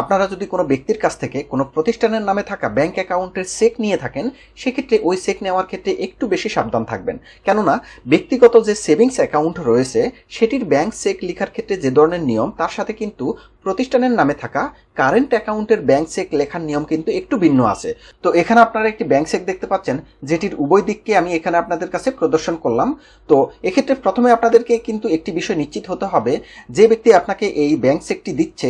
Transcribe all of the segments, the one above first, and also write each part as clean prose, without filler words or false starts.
আপনারা যদি কোনো ব্যক্তির কাছ থেকে কোনো প্রতিষ্ঠানের নামে থাকা ব্যাংক অ্যাকাউন্টের চেক নিয়ে থাকেন, সেক্ষেত্রে ওই চেক নেওয়ার ক্ষেত্রে একটু বেশি সাবধান থাকবেন। কেননা ব্যক্তিগত যে সেভিংস অ্যাকাউন্ট রয়েছে সেটির ব্যাংক চেক লেখার ক্ষেত্রে যে ধরনের নিয়ম, তার সাথে কিন্তু প্রতিষ্ঠানের নামে থাকা কারেন্ট অ্যাকাউন্টের ব্যাংক চেক লেখার নিয়ম কিন্তু একটু ভিন্ন আছে। তো এখানে আপনারা একটি ব্যাংক চেক দেখতে পাচ্ছেন, যেটির উভয় দিককে আমি এখানে আপনাদের কাছে প্রদর্শন করলাম। তো এক্ষেত্রে প্রথমে আপনাদেরকে কিন্তু একটি বিষয় নিশ্চিত হতে হবে, যে ব্যক্তি আপনাকে এই ব্যাংক চেকটি দিচ্ছে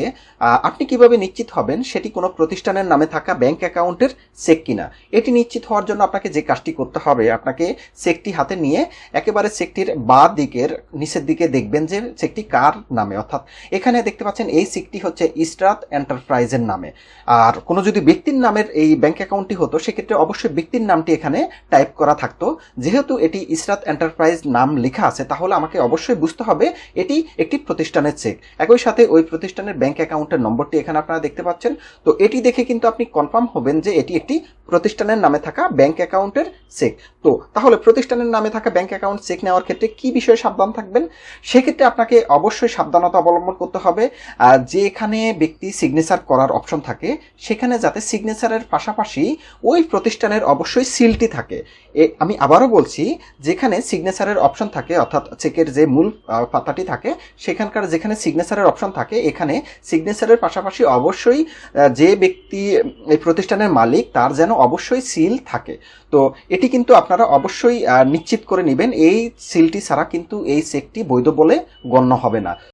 আপনি কিভাবে নিশ্চিত হবেন সেটি কোনো প্রতিষ্ঠানের নামে থাকা ব্যাংক অ্যাকাউন্টের চেক কিনা। এটি নিশ্চিত হওয়ার জন্য আপনাকে যে কাজটি করতে হবে, আপনাকে চেকটি হাতে নিয়ে একেবারে চেকটির বাঁ দিকের নিচের দিকে দেখবেন যে চেকটি কার নামে, অর্থাৎ এখানে দেখতে পাচ্ছেন এই চেকটি হচ্ছে ইসরাত এন্টারপ্রাইজের নামে। আর কোনো যদি ব্যক্তির নামের এই ব্যাংক অ্যাকাউন্টটি হতো, সেক্ষেত্রে অবশ্যই ব্যক্তির নামটি এখানে টাইপ করা থাকতো। যেহেতু এটি ইসরাত এন্টারপ্রাইজ নাম লেখা আছে, তাহলে আমাকে অবশ্যই বুঝতে হবে এটি একটি প্রতিষ্ঠানের চেক। একই সাথে ওই প্রতিষ্ঠানের ব্যাংক অ্যাকাউন্টের নম্বরটি এখানে আপনারা দেখতে পাচ্ছেন। তো এটি দেখে কিন্তু আপনি কনফার্ম হবেন যে এটি একটি প্রতিষ্ঠানের নামে থাকা ব্যাংক অ্যাকাউন্টের চেক। তো তাহলে প্রতিষ্ঠানের নামে থাকা ব্যাংক অ্যাকাউন্ট চেক নেওয়ার ক্ষেত্রে কি বিষয়ে সাবধান থাকবেন? সেক্ষেত্রে আপনাকে অবশ্যই সাবধানতা অবলম্বন করতে হবে। যেখানে ব্যক্তি সিগনেচার করার অপশন থাকে, সেখানে যাতে সিগনেচারের পাশাপাশি ওই প্রতিষ্ঠানের অবশ্যই সিলটি থাকে। আমি আবারও বলছি, যেখানে সিগনেচারের অপশন থাকে, অর্থাৎ চেকের যে মূল পাতাটি থাকে সেখানকার যেখানে সিগনেচারের অপশন থাকে, এখানে সিগনেচারের পাশাপাশি অবশ্যই যে ব্যক্তি এই প্রতিষ্ঠানের মালিক তার যেন অবশ্যই সিল থাকে। তো এটি কিন্তু আপনারা অবশ্যই নিশ্চিত করে নেবেন, এই সিলটি ছাড়া কিন্তু এই চেকটি বৈধ বলে গণ্য হবে না।